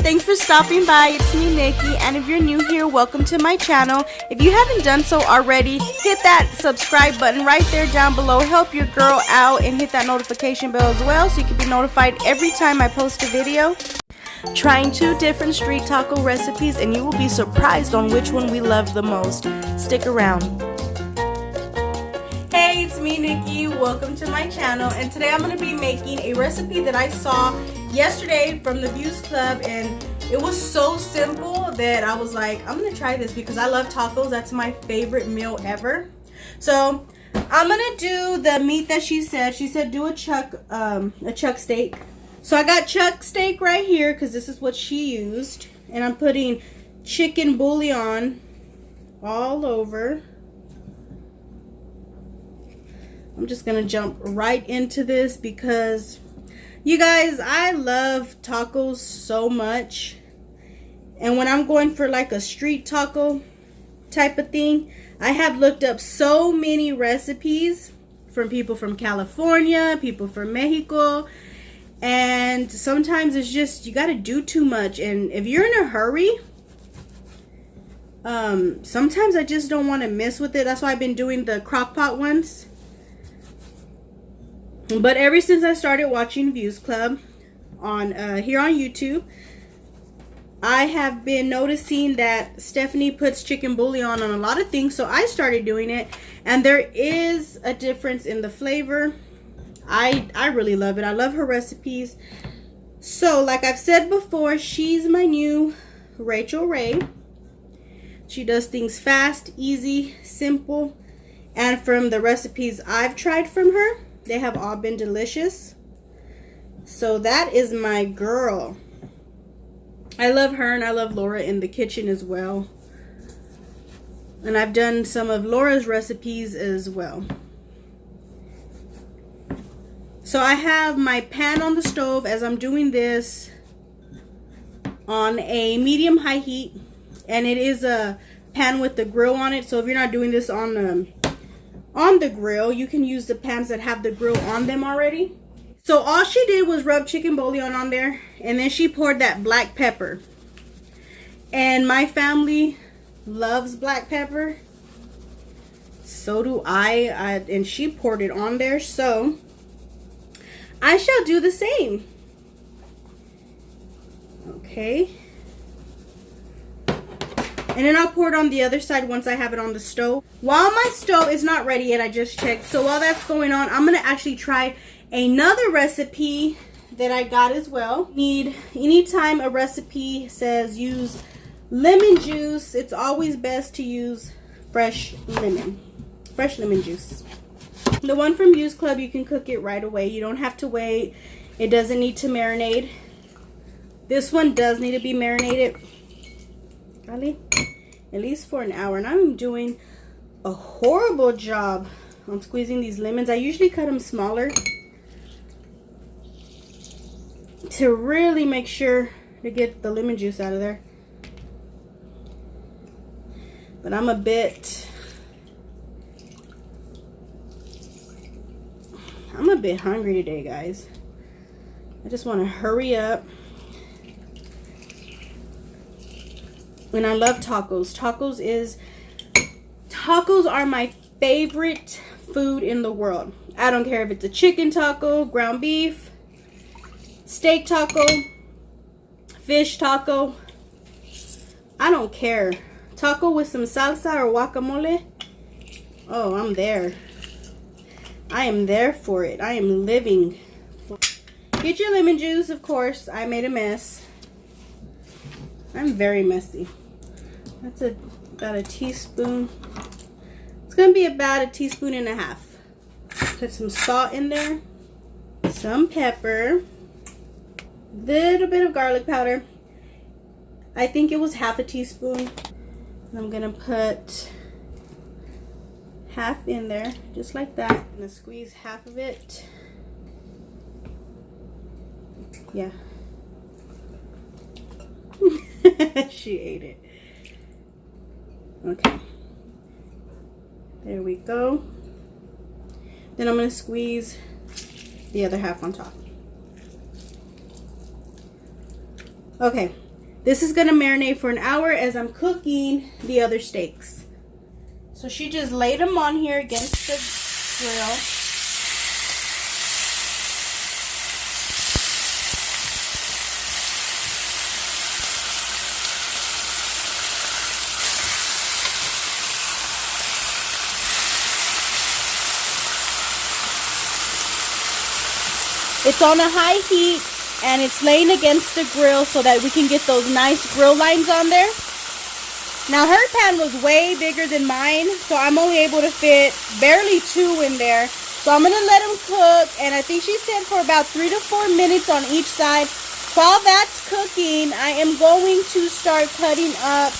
thanks for stopping by. It's me, Nikki, and if you're new here, welcome to my channel. If you haven't done so already, hit that subscribe button right there down below. Help your girl out and hit that notification bell as well so you can be notified every time I post a video. Trying 2 different street taco recipes, and you will be surprised on which one we love the most. Stick around. Hey, it's me, Nikki. Welcome to my channel, and today I'm going to be making a recipe that I saw yesterday from the Views Club, and it was so simple that I was like, I'm going to try this because I love tacos. That's my favorite meal ever. So I'm going to do the meat that she said. She said do a chuck steak. So I got chuck steak right here because this is what she used, and I'm putting chicken bouillon all over. I'm just gonna jump right into this because you guys, I love tacos so much, and when I'm going for like a street taco type of thing, I have looked up so many recipes from people from California, people from Mexico, and sometimes it's just you gotta do too much, and if you're in a hurry, sometimes I just don't want to mess with it. That's why I've been doing the crock pot ones. But ever since I started watching Views Club on here on YouTube, I have been noticing that Stephanie puts chicken bouillon on a lot of things, so I started doing it, and there is a difference in the flavor. I really love it. I love her recipes. So like I've said before, she's my new Rachel Ray. She does things fast, easy, simple, and from the recipes I've tried from her, they have all been delicious. So that is my girl. I love her, and I love Laura in the kitchen as well. And I've done some of Laura's recipes as well. So I have my pan on the stove as I'm doing this on a medium-high heat. And it is a pan with the grill on it. So if you're not doing this on the grill, you can use the pans that have the grill on them already. So all she did was rub chicken bouillon on there, and then she poured that black pepper. And my family loves black pepper. So do I. And she poured it on there, so I shall do the same. Okay. And then I'll pour it on the other side once I have it on the stove. While my stove is not ready yet, I just checked. So while that's going on, I'm going to actually try another recipe that I got as well. Anytime a recipe says use lemon juice, it's always best to use fresh lemon juice. The one from Views Club, you can cook it right away. You don't have to wait. It doesn't need to marinate. This one does need to be marinated. At least for an hour. And I'm doing a horrible job on squeezing these lemons. I usually cut them smaller to really make sure to get the lemon juice out of there. But I'm a bit hungry today, guys. I just want to hurry up. And I love tacos. Tacos are my favorite food in the world. I don't care if it's a chicken taco, ground beef, steak taco, fish taco. I don't care. Taco with some salsa or guacamole. Oh, I'm there. I am there for it. I am living for it. Get your lemon juice, of course. I made a mess. I'm very messy. That's about a teaspoon. It's going to be about a teaspoon and a half. Put some salt in there. Some pepper. Little bit of garlic powder. I think it was half a teaspoon. And I'm going to put half in there. Just like that. I'm going to squeeze half of it. Yeah. She ate it. Okay. There we go. Then I'm going to squeeze the other half on top. Okay, This is gonna marinate for an hour as I'm cooking the other steaks. So she just laid them on here against the grill. It's on a high heat and it's laying against the grill so that we can get those nice grill lines on there. Now her pan was way bigger than mine, so I'm only able to fit barely 2 in there. So I'm gonna let them cook, and I think she said for about 3 to 4 minutes on each side. While that's cooking, I am going to start cutting up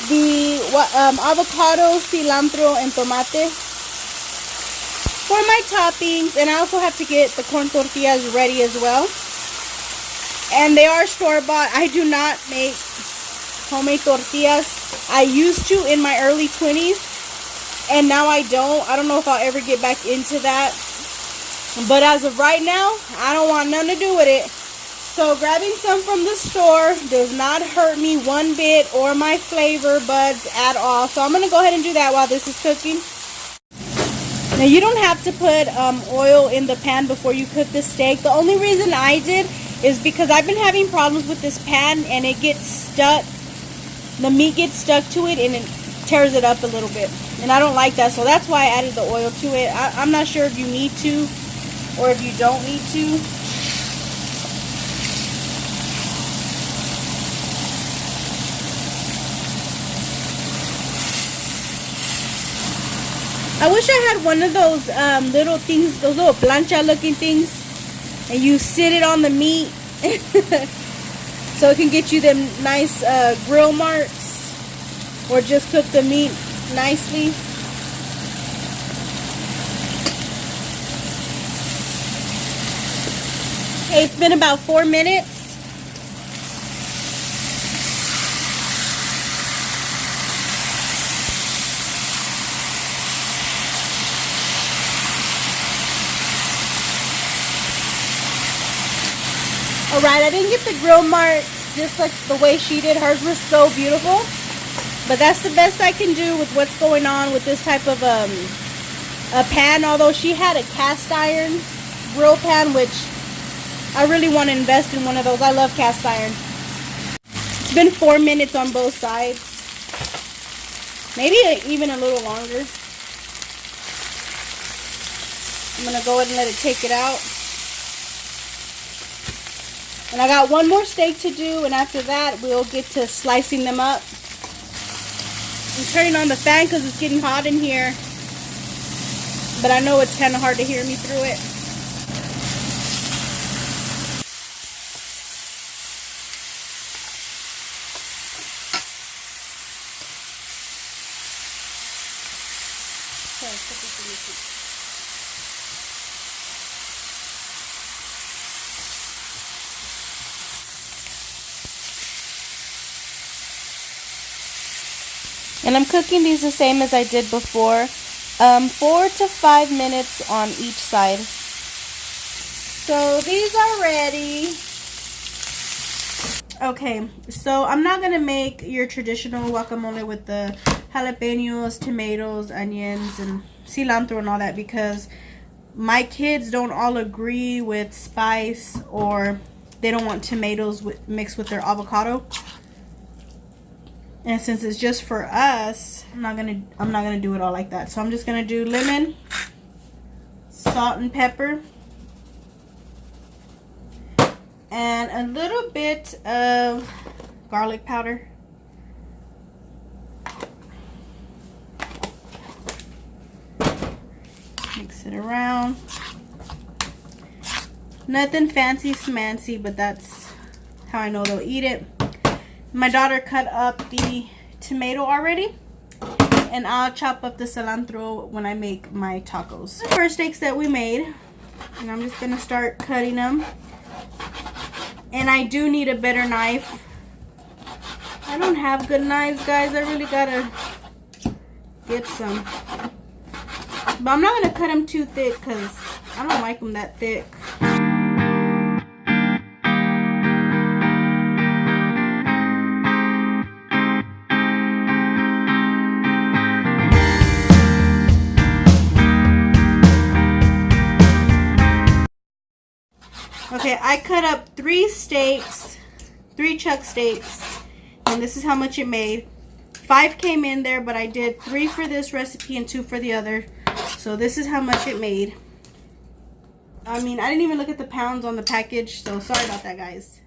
the avocado, cilantro, and tomate for my toppings. And I also have to get the corn tortillas ready as well. And they are store-bought. I do not make homemade tortillas. I used to in my early 20s, and now I don't. I don't know if I'll ever get back into that. But as of right now, I don't want nothing to do with it. So grabbing some from the store does not hurt me one bit or my flavor buds at all. So I'm going to go ahead and do that while this is cooking. Now you don't have to put oil in the pan before you cook the steak. The only reason I did is because I've been having problems with this pan and it gets stuck. The meat gets stuck to it and it tears it up a little bit. And I don't like that, so that's why I added the oil to it. I'm not sure if you need to or if you don't need to. I wish I had one of those little things, those little plancha looking things, and you sit it on the meat so it can get you them nice grill marks, or just cook the meat nicely. Okay, it's been about 4 minutes. Alright, I didn't get the grill marks just like the way she did. Hers were so beautiful. But that's the best I can do with what's going on with this type of a pan. Although she had a cast iron grill pan, which I really want to invest in one of those. I love cast iron. It's been 4 minutes on both sides. Maybe even a little longer. I'm going to go ahead and let it take it out. And I got one more steak to do, and after that we'll get to slicing them up. I'm turning on the fan because it's getting hot in here, but I know it's kind of hard to hear me through it. And I'm cooking these the same as I did before, 4 to 5 minutes on each side. So these are ready. Okay, so I'm not gonna make your traditional guacamole with the jalapenos, tomatoes, onions, and cilantro and all that, because my kids don't all agree with spice, or they don't want tomatoes mixed with their avocado. And since it's just for us, I'm not gonna do it all like that. So I'm just gonna do lemon, salt and pepper, and a little bit of garlic powder. Mix it around. Nothing fancy smancy, but that's how I know they'll eat it. My daughter cut up the tomato already, and I'll chop up the cilantro when I make my tacos. The first steaks that we made, and I'm just gonna start cutting them. And I do need a better knife. I don't have good knives, guys. I really gotta get some. But I'm not gonna cut them too thick because I don't like them that thick. Okay, I cut up 3 steaks, 3 chuck steaks, and this is how much it made. 5 came in there, but I did 3 for this recipe and 2 for the other. So this is how much it made. I mean, I didn't even look at the pounds on the package, so sorry about that, guys.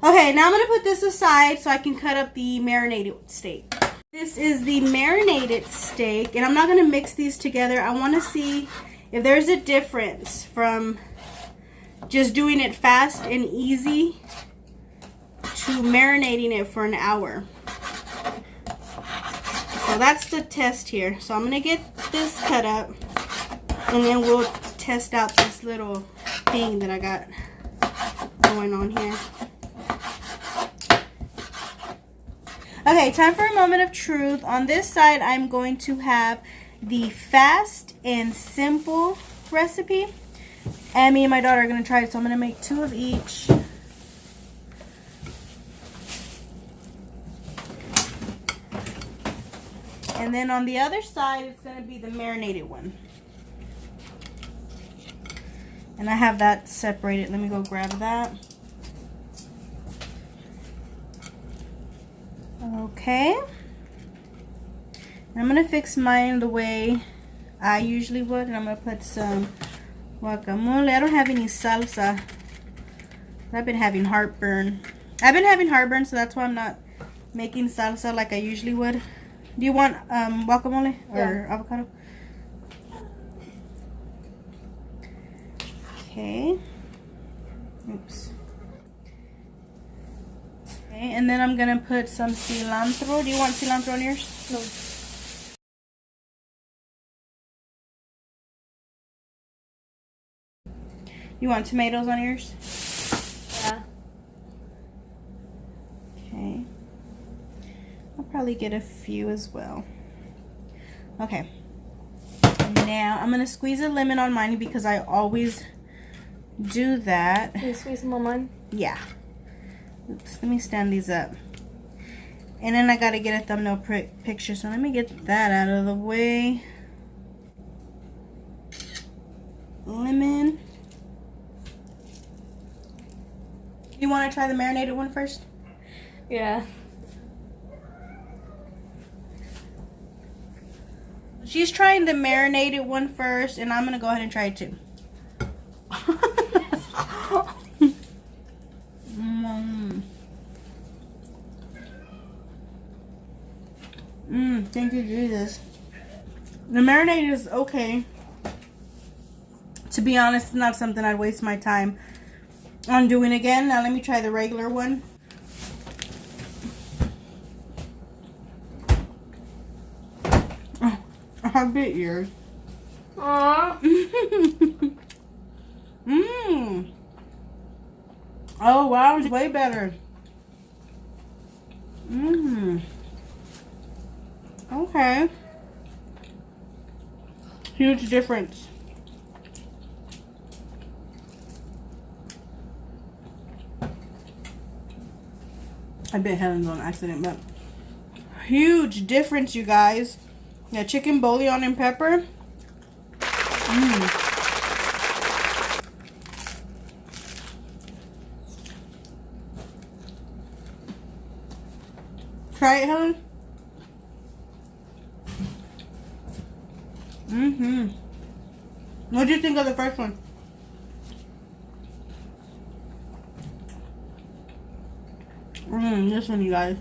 Okay, now I'm going to put this aside so I can cut up the marinated steak. This is the marinated steak, and I'm not going to mix these together. I want to see if there's a difference from just doing it fast and easy to marinating it for an hour. So that's the test here. So I'm going to get this cut up, and then we'll test out this little thing that I got going on here. Okay, time for a moment of truth. On this side, I'm going to have the fast and simple recipe. And me and my daughter are going to try it, so I'm going to make 2 of each. And then on the other side, it's going to be the marinated one. And I have that separated. Let me go grab that. Okay. And I'm going to fix mine the way I usually would. And I'm going to put some guacamole. I don't have any salsa. I've been having heartburn. So that's why I'm not making salsa like I usually would. Do you want guacamole or avocado? Okay. Oops. Okay, and then I'm gonna put some cilantro. Do you want cilantro on yours? No. You want tomatoes on yours? Yeah. Okay. I'll probably get a few as well. Okay. Now I'm gonna squeeze a lemon on mine because I always do that. Can you squeeze them on mine? Yeah. Oops, let me stand these up. And then I gotta get a thumbnail picture, so let me get that out of the way. Lemon. You want to try the marinated one first? Yeah. She's trying the marinated one first, and I'm gonna go ahead and try it too. Thank you, Jesus. The marinade is okay. To be honest, it's not something I'd waste my time on doing again. Now let me try the regular one. Oh, I bit yours. Aww. Oh wow, it's way better. Okay. Huge difference. I bit Helen's on accident, but huge difference, you guys. Yeah, chicken bouillon and pepper. Try it, Helen. What do you think of the first one? This one, you guys.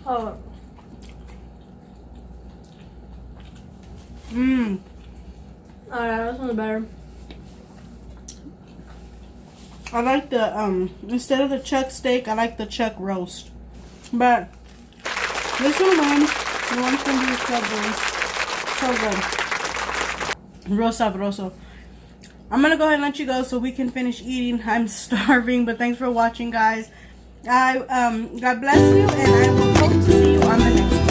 Oh. Alright, this one's better. I like the instead of the chuck steak, I like the chuck roast. But this one wins. The one from these so good. Real sabroso. I'm gonna go ahead and let you go so we can finish eating. I'm starving, but thanks for watching, guys. God bless you, and I will hope to see you on the next one.